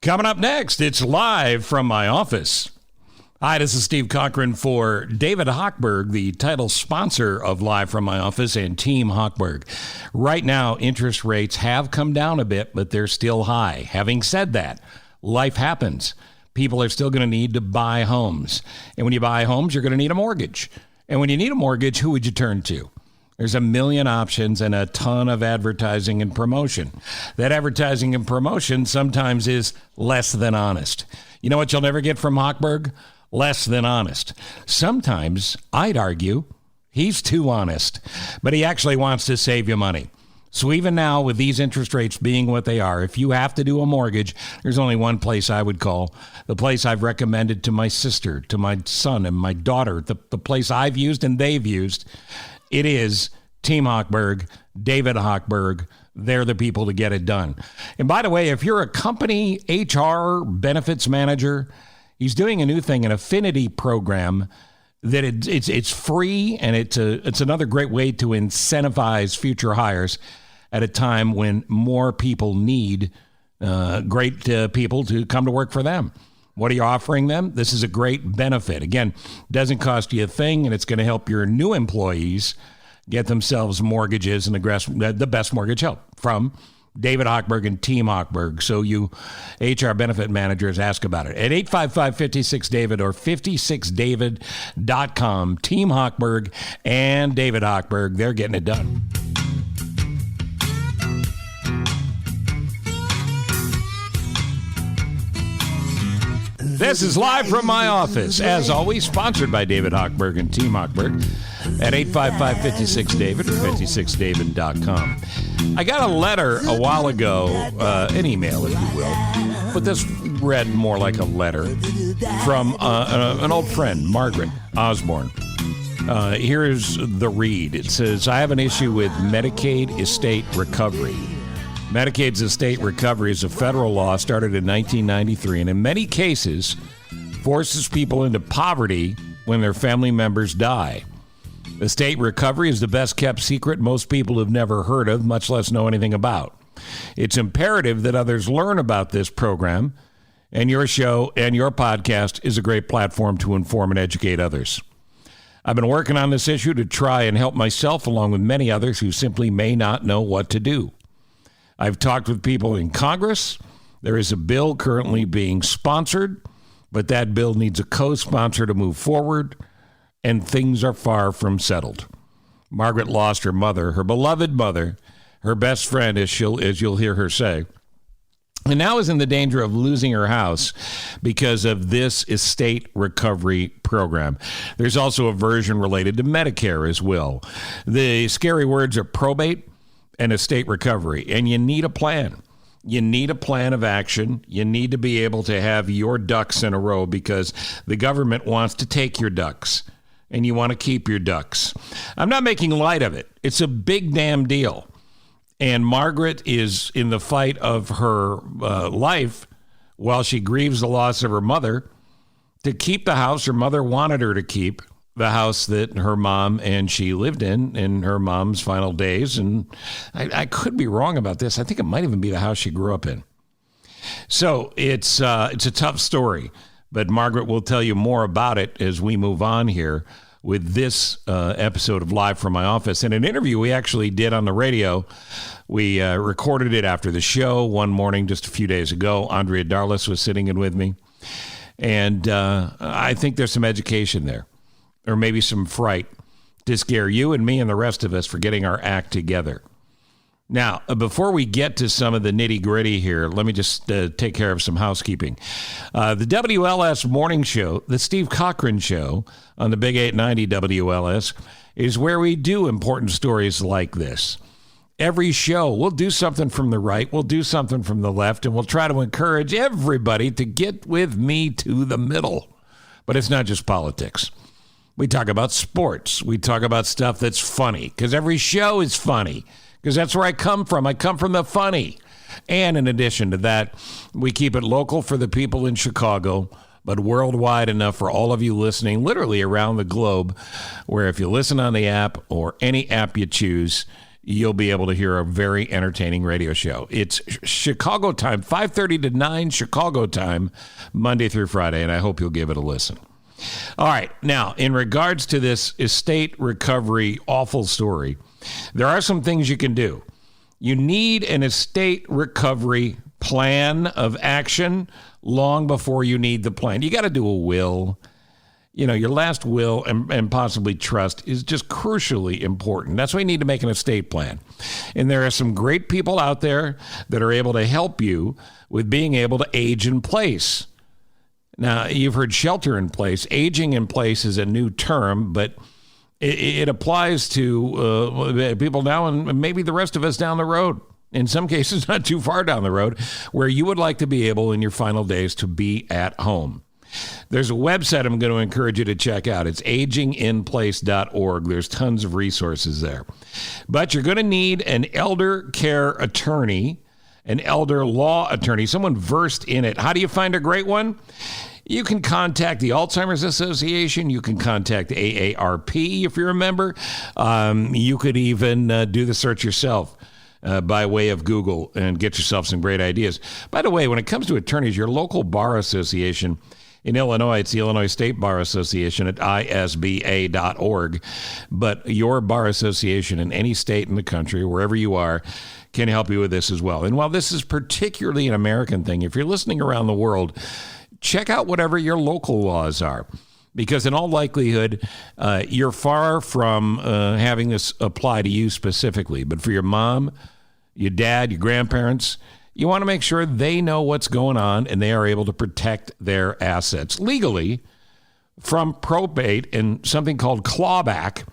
Coming up next, it's live from my office. Hi, this is Steve Cochran for David Hochberg, the title sponsor of Live from My Office and Team Hochberg. Right now, interest rates have come down a bit, but they're still high. Having said that, life happens. People are still going to need to buy homes. And when you buy homes, you're going to need a mortgage. And when you need a mortgage, who would you turn to? There's a million options and a ton of advertising and promotion. That advertising and promotion sometimes is less than honest. You know what you'll never get from Hochberg? Less than honest. Sometimes, I'd argue, he's too honest, but he actually wants to save you money. So even now, with these interest rates being what they are, if you have to do a mortgage, there's only one place I would call, the place I've recommended to my sister, to my son and my daughter, the place I've used and they've used. It is Team Hochberg, David Hochberg. They're the people to get it done. And by the way, if you're a company HR benefits manager, he's doing a new thing, an affinity program that it's free, and it's another great way to incentivize future hires at a time when more people need great people to come to work for them. What are you offering them? This is a great benefit. Again, doesn't cost you a thing, and it's going to help your new employees get themselves mortgages and the best mortgage help from David Hochberg and Team Hochberg. So you HR benefit managers, ask about it at 855-56-DAVID or 56david.com. Team Hochberg and David Hochberg, they're getting it done. This is Live from My Office, as always, sponsored by David Hochberg and Team Hochberg at 855-56-DAVID or 56david.com. I got a letter a while ago, an email, if you will, but this read more like a letter from an old friend, Margaret Osborn. Here's the read. It says, I have an issue with Medicaid estate recovery. Medicaid's estate recovery is a federal law started in 1993 and in many cases forces people into poverty when their family members die. Estate recovery is the best kept secret most people have never heard of, much less know anything about. It's imperative that others learn about this program, and your show and your podcast is a great platform to inform and educate others. I've been working on this issue to try and help myself along with many others who simply may not know what to do. I've talked with people in Congress. There is a bill currently being sponsored, but that bill needs a co-sponsor to move forward, and things are far from settled. Margaret lost her mother, her beloved mother, her best friend, as you'll hear her say, and now is in the danger of losing her house because of this estate recovery program. There's also a version related to Medicare as well. The scary words are probate and estate recovery, and you need a plan. You need a plan of action. You need to be able to have your ducks in a row because the government wants to take your ducks, and you want to keep your ducks. I'm not making light of it. It's a big damn deal. And Margaret is in the fight of her life while she grieves the loss of her mother to keep the house her mother wanted her to keep, the house that her mom and she lived in her mom's final days. And I could be wrong about this. I think it might even be the house she grew up in. So it's a tough story, but Margaret will tell you more about it as we move on here with this episode of Live from My Office. And an interview we actually did on the radio. We recorded it after the show one morning just a few days ago. Andrea Darlis was sitting in with me. And I think there's some education there, or maybe some fright to scare you and me and the rest of us for getting our act together. Now, before we get to some of the nitty-gritty here, let me just take care of some housekeeping. The WLS Morning Show, the Steve Cochran Show on the Big 890 WLS, is where we do important stories like this. Every show, we'll do something from the right, we'll do something from the left, and we'll try to encourage everybody to get with me to the middle. But it's not just politics. We talk about sports. We talk about stuff that's funny, because every show is funny, because that's where I come from. I come from the funny. And in addition to that, we keep it local for the people in Chicago, but worldwide enough for all of you listening literally around the globe, where if you listen on the app or any app you choose, you'll be able to hear a very entertaining radio show. It's Chicago time, 5:30 to 9 Chicago time, Monday through Friday, and I hope you'll give it a listen. All right, now, in regards to this estate recovery awful story, there are some things you can do. You need an estate recovery plan of action long before you need the plan. You got to do a will. You know, your last will and possibly trust is just crucially important. That's why you need to make an estate plan. And there are some great people out there that are able to help you with being able to age in place. Now, you've heard shelter in place. Aging in place is a new term, but it applies to people now and maybe the rest of us down the road. In some cases, not too far down the road, where you would like to be able in your final days to be at home. There's a website I'm going to encourage you to check out. It's aginginplace.org. There's tons of resources there. But you're going to need an elder care attorney, an elder law attorney, someone versed in it. How do you find a great one? You can contact the Alzheimer's Association. You can contact AARP if you're a member. You could even do the search yourself by way of Google and get yourself some great ideas. By the way, when it comes to attorneys, your local bar association in Illinois, it's the Illinois State Bar Association at isba.org. But your bar association in any state in the country, wherever you are, can help you with this as well. And while this is particularly an American thing, if you're listening around the world, check out whatever your local laws are. Because in all likelihood, you're far from having this apply to you specifically. But for your mom, your dad, your grandparents, you want to make sure they know what's going on and they are able to protect their assets legally from probate and something called clawback,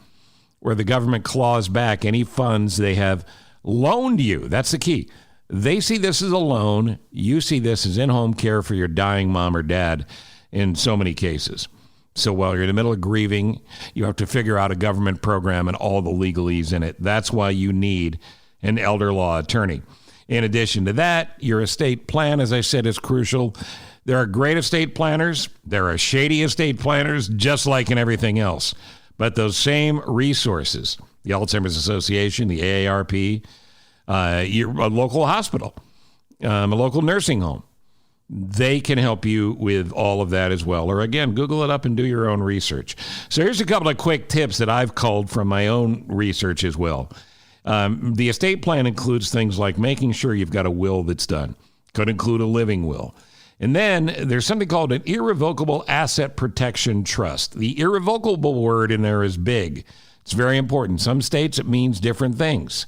where the government claws back any funds they have loaned you. That's the key. They see this as a loan. You see this as in-home care for your dying mom or dad in so many cases. So while you're in the middle of grieving, you have to figure out a government program and all the legalese in it. That's why you need an elder law attorney. In addition to that, your estate plan, as I said, is crucial. There are great estate planners. There are shady estate planners, just like in everything else. But those same resources, the Alzheimer's Association, the AARP, a local hospital, a local nursing home, they can help you with all of that as well. Or again, Google it up and do your own research. So here's a couple of quick tips that I've culled from my own research as well. The estate plan includes things like making sure you've got a will that's done. Could include a living will. And then there's something called an irrevocable asset protection trust. The irrevocable word in there is big. It's very important. Some states it means different things.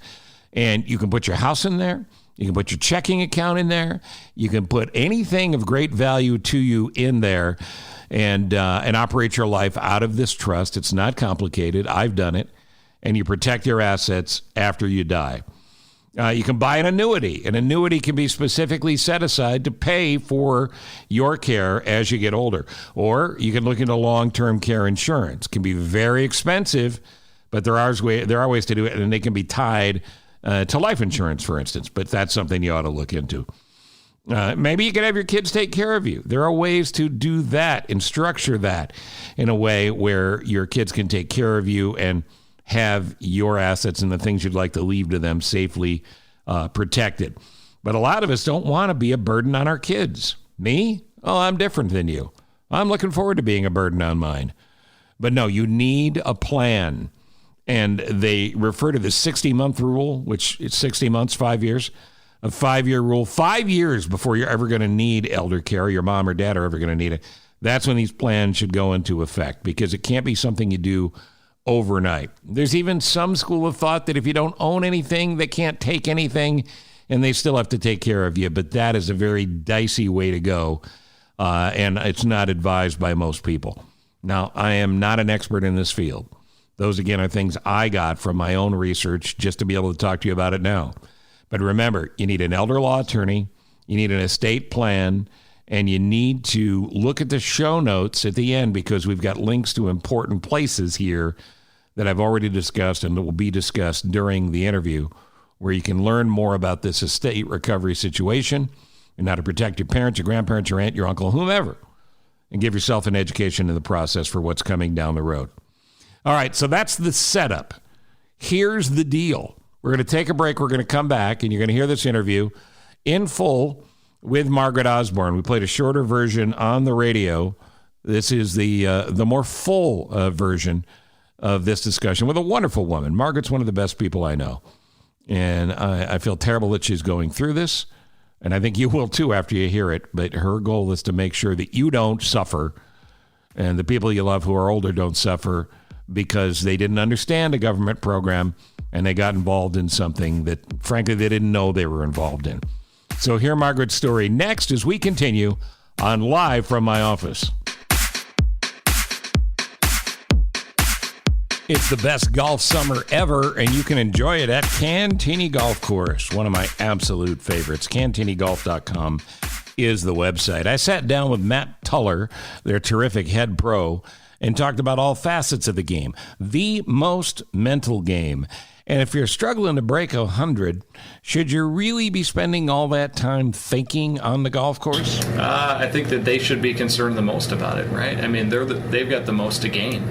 And you can put your house in there. You can put your checking account in there. You can put anything of great value to you in there and operate your life out of this trust. It's not complicated. I've done it. And you protect your assets after you die. You can buy an annuity. An annuity can be specifically set aside to pay for your care as you get older. Or you can look into long-term care insurance. It can be very expensive, but there are ways to do it, and they can be tied to life insurance, for instance. But that's something you ought to look into. Maybe you can have your kids take care of you. There are ways to do that and structure that in a way where your kids can take care of you and have your assets and the things you'd like to leave to them safely protected. But a lot of us don't want to be a burden on our kids. Me? Oh, I'm different than you. I'm looking forward to being a burden on mine. But no, you need a plan. And they refer to the 60-month rule, which is 60 months, 5 years, a 5-year rule, 5 years before you're ever going to need elder care, your mom or dad are ever going to need it. That's when these plans should go into effect, because it can't be something you do overnight. There's even some school of thought that if you don't own anything, they can't take anything, and they still have to take care of you. But that is a very dicey way to go, and it's not advised by most people. Now, I am not an expert in this field. Those, again, are things I got from my own research just to be able to talk to you about it now. But remember, you need an elder law attorney, you need an estate plan, and you need to look at the show notes at the end, because we've got links to important places here that I've already discussed and that will be discussed during the interview, where you can learn more about this estate recovery situation and how to protect your parents, your grandparents, your aunt, your uncle, whomever, and give yourself an education in the process for what's coming down the road. All right, so that's the setup. Here's the deal. We're going to take a break. We're going to come back, and you're going to hear this interview in full with Margaret Osborn. We played a shorter version on the radio. This is the more full version of this discussion with a wonderful woman. Margaret's one of the best people I know. And I feel terrible that she's going through this. And I think you will too after you hear it. But her goal is to make sure that you don't suffer and the people you love who are older don't suffer because they didn't understand a government program and they got involved in something that, frankly, they didn't know they were involved in. So hear Margaret's story next as we continue on Live from My Office. It's the best golf summer ever, and you can enjoy it at Cantini Golf Course, one of my absolute favorites. CantiniGolf.com is the website. I sat down with Matt Tuller, their terrific head pro, and talked about all facets of the game, the most mental game. And if you're struggling to break 100, should you really be spending all that time thinking on the golf course? I think that they should be concerned the most about it, right? I mean, they've got the most to gain.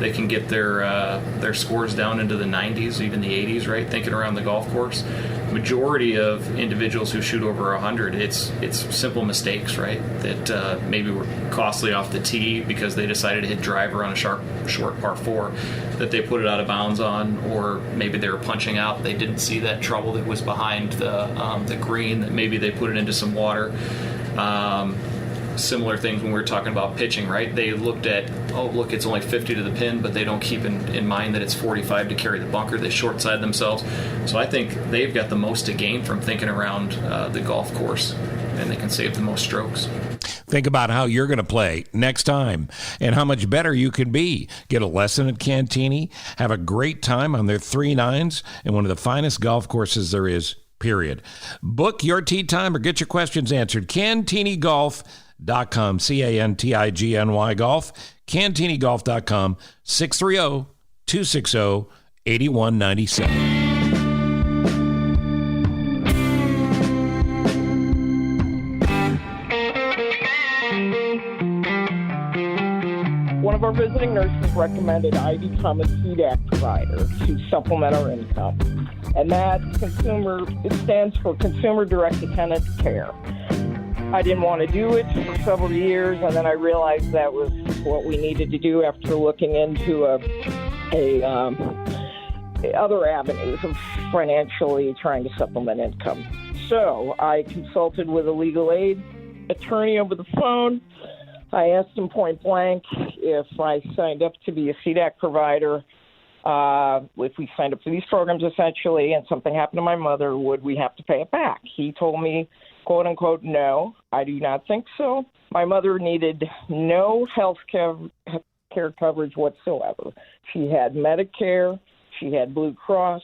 They can get their scores down into the 90s, even the 80s, right? Thinking around the golf course. Majority of individuals who shoot over 100, it's simple mistakes, right? That maybe were costly off the tee because they decided to hit driver on a short par 4 that they put it out of bounds on, or maybe they were punching out. They didn't see that trouble that was behind the green. That maybe they put it into some water. Similar things when we were talking about pitching, right? They looked at, oh, look, it's only 50 to the pin, but they don't keep in mind that it's 45 to carry the bunker. They short-side themselves. So I think they've got the most to gain from thinking around the golf course, and they can save the most strokes. Think about how you're going to play next time and how much better you can be. Get a lesson at Cantini, have a great time on their 3 nines and one of the finest golf courses there is, period. Book your tee time or get your questions answered. CantiniGolf.com, CANTIGNY Golf, CantiniGolf.com, 630-260-8197. One of our visiting nurses recommended I become a CDAC provider to supplement our income. And that it stands for Consumer Directed Tenant Care. I didn't want to do it for several years, and then I realized that was what we needed to do after looking into other avenues of financially trying to supplement income. So I consulted with a legal aid attorney over the phone. I asked him point blank if I signed up to be a CDAC provider, if we signed up for these programs essentially, and something happened to my mother, would we have to pay it back? He told me, quote unquote, no, I do not think so. My mother needed no health care coverage whatsoever. She had Medicare. She had Blue Cross.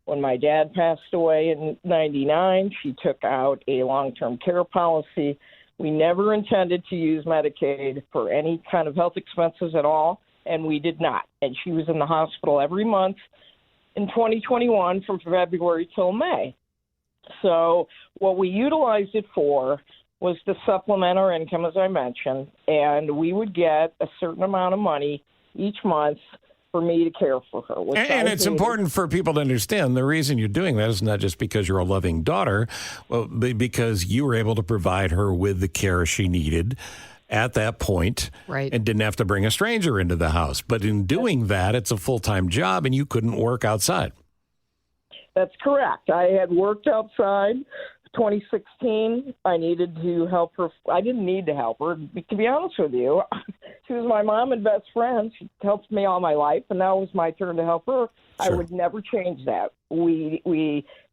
When my dad passed away in 99, she took out a long-term care policy. We never intended to use Medicaid for any kind of health expenses at all, and we did not. And she was in the hospital every month in 2021 from February till May. So what we utilized it for was to supplement our income, as I mentioned, and we would get a certain amount of money each month for me to care for her. And it's important for people to understand the reason you're doing that is not just because you're a loving daughter, well, because you were able to provide her with the care she needed at that point, right, and didn't have to bring a stranger into the house. But in doing that, it's a full-time job, and you couldn't work outside. That's correct. I had worked outside. 2016, I needed to help her. I didn't need to help her. To be honest with you, she was my mom and best friend. She helped me all my life, and now it was my turn to help her. Sure. I would never change that. We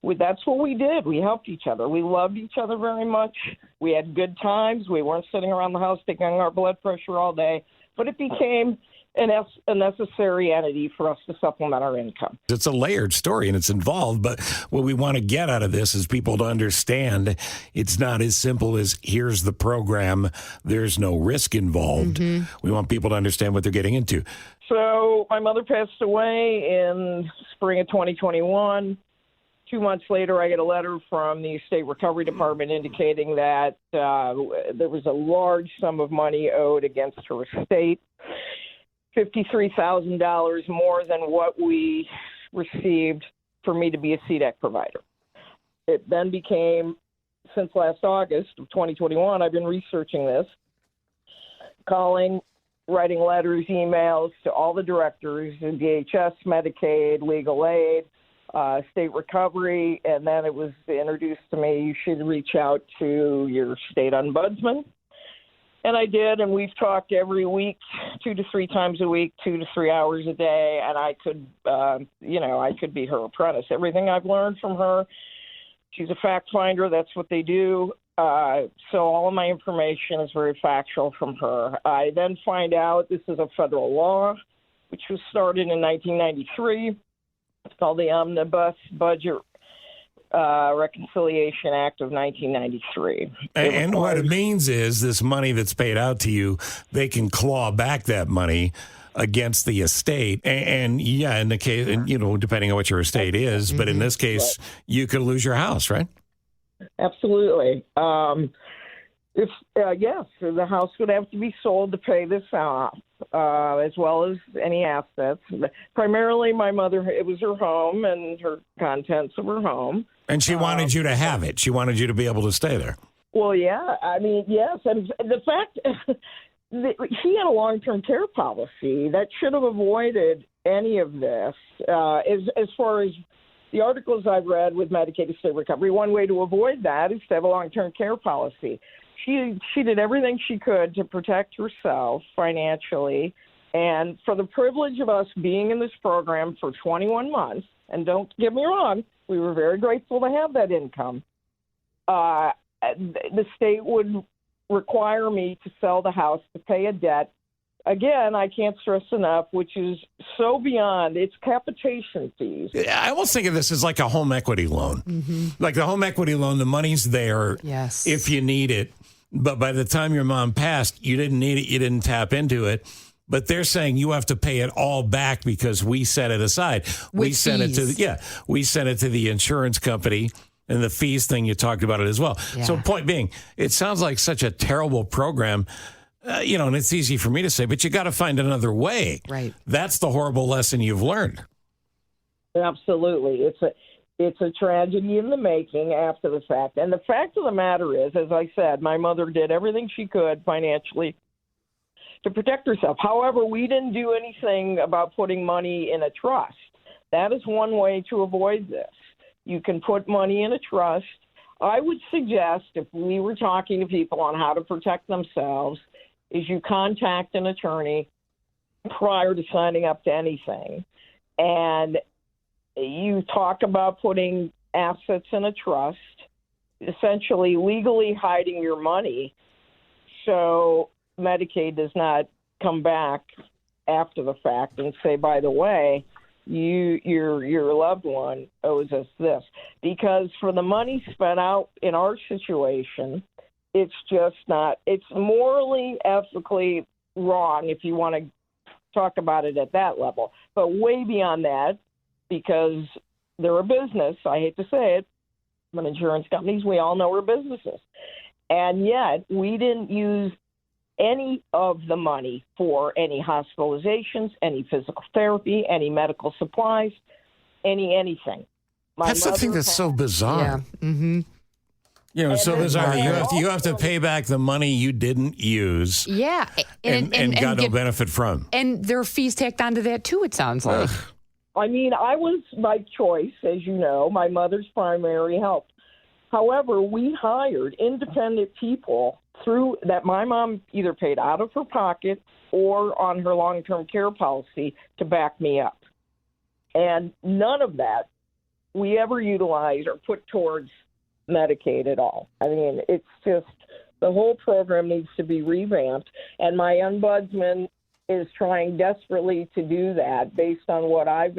that's what we did. We helped each other. We loved each other very much. We had good times. We weren't sitting around the house taking our blood pressure all day, but it became a necessary entity for us to supplement our income. It's a layered story and it's involved, but what we want to get out of this is people to understand it's not as simple as here's the program, there's no risk involved. Mm-hmm. We want people to understand what they're getting into. So my mother passed away in spring of 2021. 2 months later, I get a letter from the State Recovery Department indicating that there was a large sum of money owed against her estate. $53,000 more than what we received for me to be a CDEC provider. It then became, since last August of 2021, I've been researching this, calling, writing letters, emails to all the directors in DHS, Medicaid, legal aid, state recovery, and then it was introduced to me, you should reach out to your state ombudsman. And I did, and we've talked every week, 2 to 3 times a week, 2 to 3 hours a day, and I could, I could be her apprentice. Everything I've learned from her, she's a fact finder. That's what they do. So all of my information is very factual from her. I then find out this is a federal law, which was started in 1993. It's called the Omnibus Budget Reconciliation Act of 1993. And what it means is this money that's paid out to you, they can claw back that money against the estate. And in the case, depending on what your estate is, but in this case, you could lose your house, right? Absolutely. Yes, the house would have to be sold to pay this off, as well as any assets. Primarily, my mother, it was her home and her contents of her home. And she wanted you to have it. She wanted you to be able to stay there. Well, yeah. I mean, yes. And the fact she had a long-term care policy that should have avoided any of this. As far as the articles I've read with Medicaid and state recovery, one way to avoid that is to have a long-term care policy. She did everything she could to protect herself financially. And for the privilege of us being in this program for 21 months, and don't get me wrong, we were very grateful to have that income. The state would require me to sell the house to pay a debt. Again, I can't stress enough, which is so beyond, it's capitation fees. I almost think of this as like a home equity loan. Mm-hmm. Like the home equity loan, the money's there if you need it. But by the time your mom passed, you didn't need it, you didn't tap into it. But they're saying you have to pay it all back because we set it aside. We sent it to the insurance company, and the fees thing, you talked about it as well. Yeah. So point being, it sounds like such a terrible program, and it's easy for me to say, but you got to find another way. Right. That's the horrible lesson you've learned. Absolutely. It's a tragedy in the making after the fact. And the fact of the matter is, as I said, my mother did everything she could financially to protect herself. However, we didn't do anything about putting money in a trust. That is one way to avoid this. You can put money in a trust. I would suggest, if we were talking to people on how to protect themselves, is you contact an attorney prior to signing up to anything. And you talk about putting assets in a trust, essentially legally hiding your money so Medicaid does not come back after the fact and say, by the way, your loved one owes us this. Because for the money spent out in our situation, it's just not, it's morally, ethically wrong if you want to talk about it at that level. But way beyond that, because they're a business, I hate to say it, but insurance companies, we all know we're businesses. And yet we didn't use any of the money for any hospitalizations, any physical therapy, any medical supplies, anything. That's the thing that's so bizarre. Yeah. Mm-hmm. So bizarre. You have to pay back the money you didn't use. Yeah. And got no benefit from. And there are fees tacked onto that, too, it sounds like. I mean, I was by choice, as you know, my mother's primary help. However, we hired independent people through that my mom either paid out of her pocket or on her long-term care policy to back me up. And none of that we ever utilized or put towards Medicaid at all. I mean, it's just the whole program needs to be revamped. And my ombudsman is trying desperately to do that based on what I've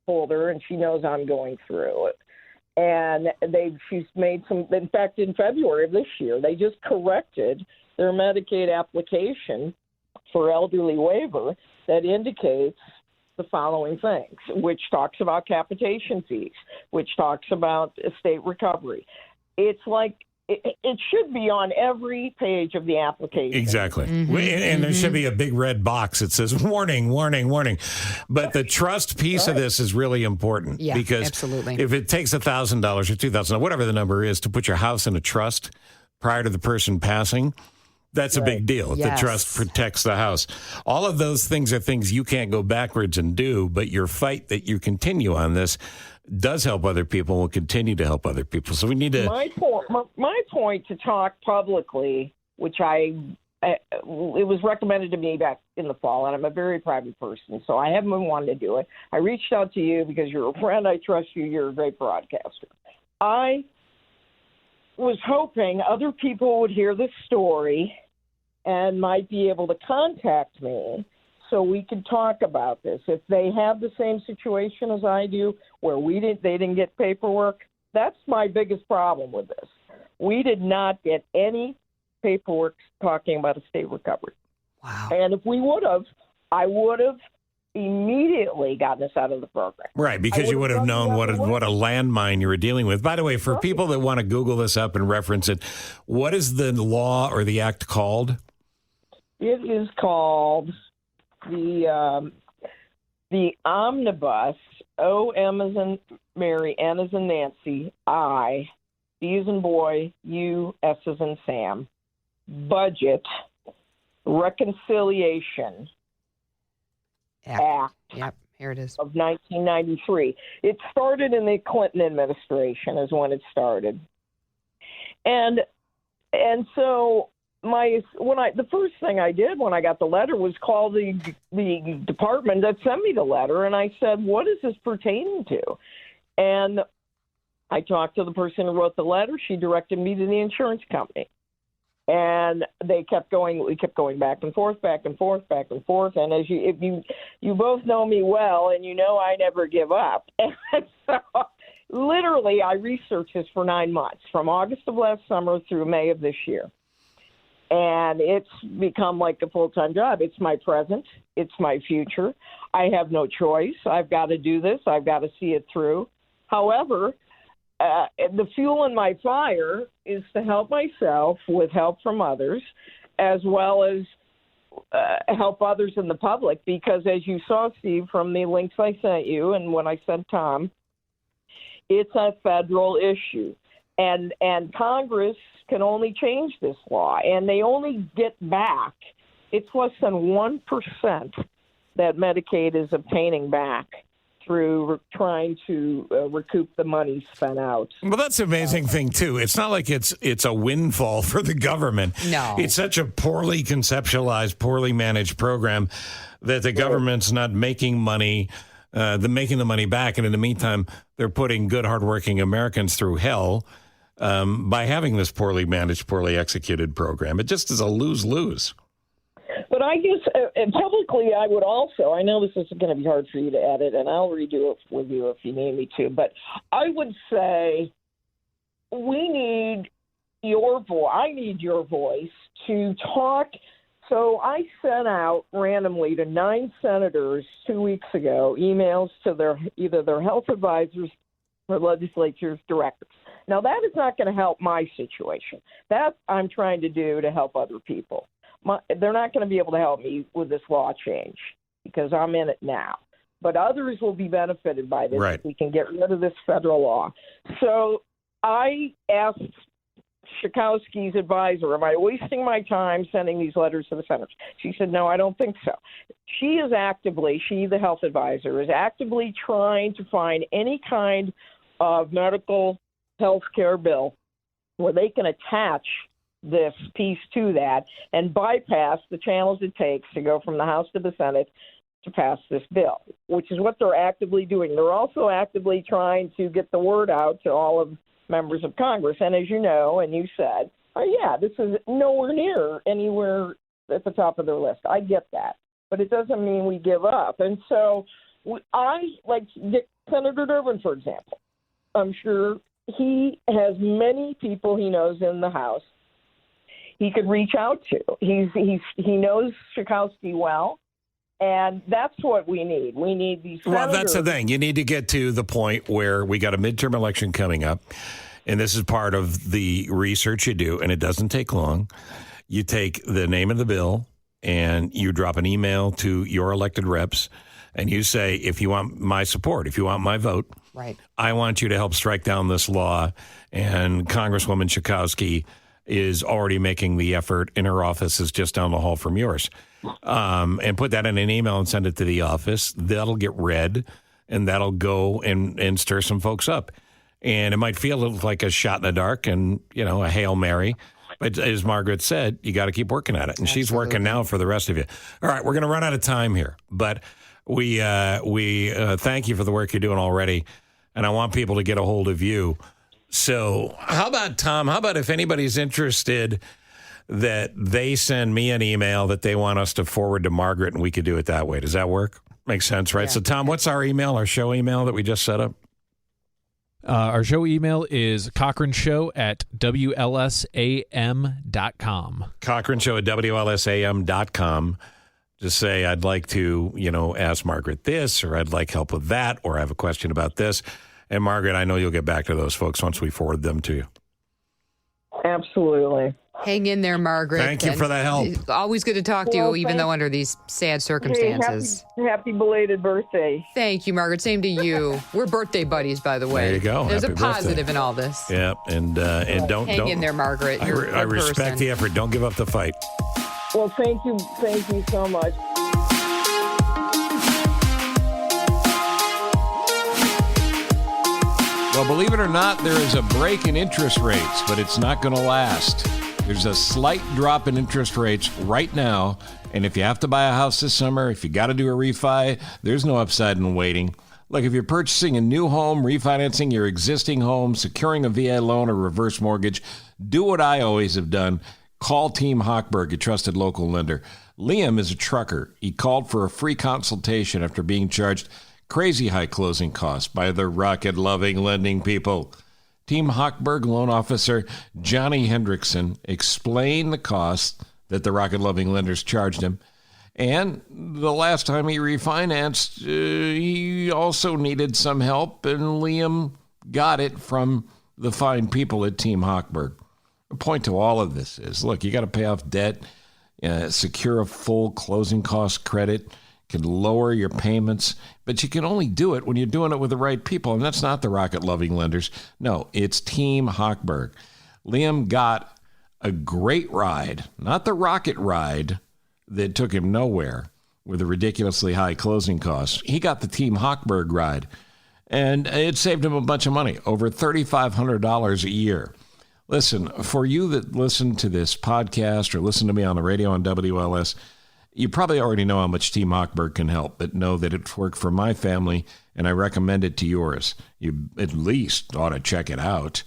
told her, and she knows I'm going through it. And she's made some, in fact, in February of this year, they just corrected their Medicaid application for elderly waiver that indicates the following things, which talks about capitation fees, which talks about estate recovery. It's like it should be on every page of the application. Exactly. And there should be a big red box that says warning, warning, warning. But the trust piece of this is really important. Yeah, because absolutely. if it takes $1,000 or $2,000, whatever the number is, to put your house in a trust prior to the person passing, that's a big deal. If Yes. the trust protects the house. All of those things are things you can't go backwards and do, but your fight that you continue on this does help other people and will continue to help other people. So we need to... My point to talk publicly, which it was recommended to me back in the fall, and I'm a very private person, so I haven't been wanting to do it. I reached out to you because you're a friend. I trust you. You're a great broadcaster. I was hoping other people would hear this story and might be able to contact me so we could talk about this. If they have the same situation as I do, where they didn't get paperwork, that's my biggest problem with this. We did not get any paperwork talking about estate recovery. Wow. And if we would have, I would have immediately gotten us out of the program. Right, because you would have known what a landmine you were dealing with. By the way, for people that want to Google this up and reference it, what is the law or the act called? It is called the Omnibus, O-M as in Mary, N as in Nancy, I, B as in boy, U, S as in Sam, Budget Reconciliation Act. Yep, here it is. Of 1993. It started in the Clinton administration is when it started. And so the first thing I did when I got the letter was call the department that sent me the letter, and I said, what is this pertaining to? And I talked to the person who wrote the letter. She directed me to the insurance company. And we kept going back and forth, back and forth, back and forth. And if you both know me well, and you know I never give up. And so literally I researched this for 9 months, from August of last summer through May of this year. And it's become like a full-time job. It's my present. It's my future. I have no choice. I've got to do this. I've got to see it through. However, the fuel in my fire is to help myself with help from others, as well as help others in the public. Because as you saw, Steve, from the links I sent you and when I sent Tom, it's a federal issue. And Congress can only change this law, and they only get back. It's less than 1% that Medicaid is obtaining back through trying to recoup the money spent out. Well, that's the amazing thing, too. It's not like it's a windfall for the government. No. It's such a poorly conceptualized, poorly managed program that the government's not making money, making the money back. And in the meantime, they're putting good, hardworking Americans through hell by having this poorly managed, poorly executed program. It just is a lose-lose. But I guess, and publicly, I would also, I know this is going to be hard for you to edit, and I'll redo it with you if you need me to, but I would say we need your voice. I need your voice to talk. So I sent out randomly to 9 senators 2 weeks ago emails to either their health advisors or legislature's directors. Now, that is not going to help my situation. That I'm trying to do to help other people. They're not going to be able to help me with this law change because I'm in it now. But others will be benefited by this if we can get rid of this federal law. So I asked Schakowsky's advisor, am I wasting my time sending these letters to the senators? She said, no, I don't think so. She, the health advisor, is actively trying to find any kind of medical health care bill where they can attach this piece to that and bypass the channels it takes to go from the House to the Senate to pass this bill, which is what they're actively doing. They're also actively trying to get the word out to all of members of Congress. And as you know, and you said, this is nowhere near anywhere at the top of their list. I get that. But it doesn't mean we give up. And so I like Senator Durbin, for example. I'm sure he has many people he knows in the House he could reach out to. He knows Schakowsky well, and that's what we need. We need these senators. Well, that's the thing. You need to get to the point where we got a midterm election coming up, and this is part of the research you do, and it doesn't take long. You take the name of the bill and you drop an email to your elected reps, and you say, if you want my support, if you want my vote, Right. I want you to help strike down this law. And Congresswoman Schakowsky is already making the effort, and her office is just down the hall from yours. And put that in an email and send it to the office. That'll get read, and that'll go and stir some folks up. And it might feel like a shot in the dark and, a Hail Mary. But as Margaret said, you got to keep working at it. And she's working now for the rest of you. All right, we're going to run out of time here. But we thank you for the work you're doing already. And I want people to get a hold of you. So how about, Tom, if anybody's interested, that they send me an email that they want us to forward to Margaret, and we could do it that way. Does that work? Makes sense, right? Yeah. So, Tom, what's our email, our show email that we just set up? Our show email is cochranshow@WLSAM.com. cochranshow@WLSAM.com. Just say, I'd like to, ask Margaret this, or I'd like help with that, or I have a question about this. And, Margaret, I know you'll get back to those folks once we forward them to you. Absolutely. Hang in there, Margaret. Thank you for the help. Always good to talk to you, even though under these sad circumstances. Hey, happy belated birthday. Thank you, Margaret. Same to you. We're birthday buddies, by the way. There you go. There's Happy a positive birthday. in all this. Yeah, and don't hang in there, Margaret. I respect the effort. Don't give up the fight. Well, thank you so much. Well, believe it or not, there is a break in interest rates, but it's not going to last. There's a slight drop in interest rates right now, and if you have to buy a house this summer, if you got to do a refi, there's no upside in waiting. Look, if you're purchasing a new home, refinancing your existing home, securing a VA loan or reverse mortgage, do what I always have done. Call Team Hochberg, a trusted local lender. Liam is a trucker. He called for a free consultation after being charged crazy high closing costs by the rocket-loving lending people. Team Hochberg loan officer Johnny Hendrickson explained the costs that the rocket-loving lenders charged him. And the last time he refinanced, he also needed some help, and Liam got it from the fine people at Team Hochberg. The point to all of this is, look, you got to pay off debt, secure a full closing cost credit, can lower your payments, but you can only do it when you're doing it with the right people, and that's not the rocket-loving lenders. No, it's Team Hochberg. Liam got a great ride, not the rocket ride that took him nowhere with the ridiculously high closing costs. He got the Team Hochberg ride, and it saved him a bunch of money, over $3,500 a year. Listen, for you that listen to this podcast or listen to me on the radio on WLS, you probably already know how much Team Hochberg can help, but know that it's worked for my family, and I recommend it to yours. You at least ought to check it out.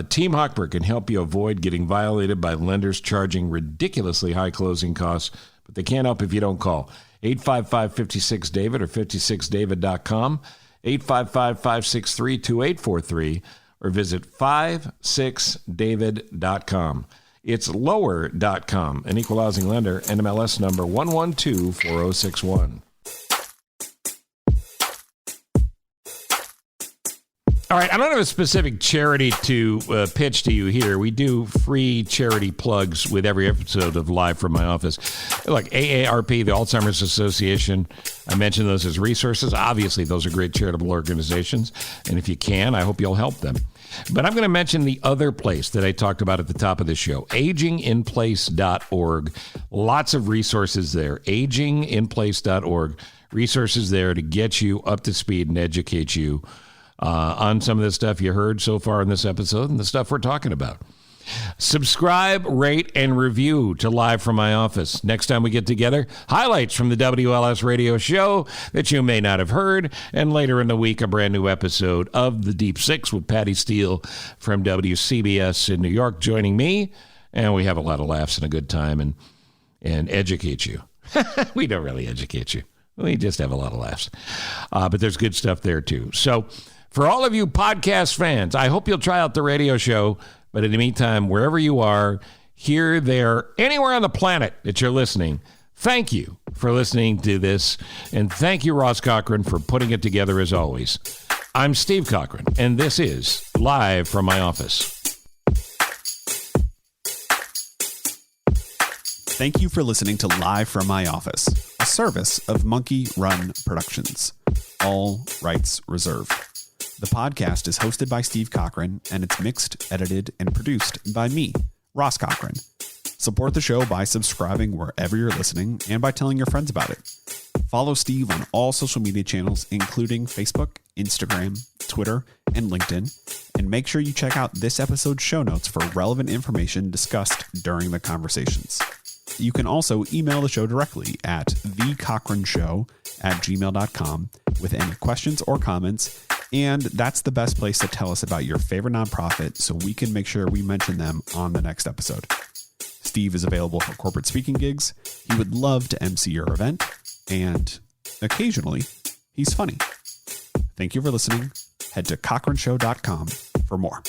Team Hochberg can help you avoid getting violated by lenders charging ridiculously high closing costs, but they can't help if you don't call. 855-56-DAVID or 56david.com, 855-563-2843, or visit 56david.com. It's lower.com, an equal housing lender, NMLS number 1124061. All right, I don't have a specific charity to pitch to you here. We do free charity plugs with every episode of Live from My Office. Like AARP, the Alzheimer's Association, I mentioned those as resources. Obviously, those are great charitable organizations, and if you can, I hope you'll help them. But I'm going to mention the other place that I talked about at the top of the show, aginginplace.org. Lots of resources there, aginginplace.org. Resources there to get you up to speed and educate you on some of the stuff you heard so far in this episode and the stuff we're talking about. Subscribe, rate, and review to Live from My Office. Next time we get together, highlights from the WLS radio show that you may not have heard, and later in the week, a brand new episode of The Deep Six with Patty Steele from WCBS in New York joining me, and we have a lot of laughs and a good time and educate you. We don't really educate you. We just have a lot of laughs. But there's good stuff there, too. So for all of you podcast fans, I hope you'll try out the radio show. But in the meantime, wherever you are, here, there, anywhere on the planet that you're listening, thank you for listening to this. And thank you, Ross Cochran, for putting it together as always. I'm Steve Cochran, and this is Live from My Office. Thank you for listening to Live from My Office, a service of Monkey Run Productions. All rights reserved. The podcast is hosted by Steve Cochran, and it's mixed, edited, and produced by me, Ross Cochran. Support the show by subscribing wherever you're listening and by telling your friends about it. Follow Steve on all social media channels, including Facebook, Instagram, Twitter, and LinkedIn. And make sure you check out this episode's show notes for relevant information discussed during the conversations. You can also email the show directly at thecochranshow@gmail.com with any questions or comments. And that's the best place to tell us about your favorite nonprofit so we can make sure we mention them on the next episode. Steve is available for corporate speaking gigs. He would love to MC your event. And occasionally, he's funny. Thank you for listening. Head to cochranshow.com for more.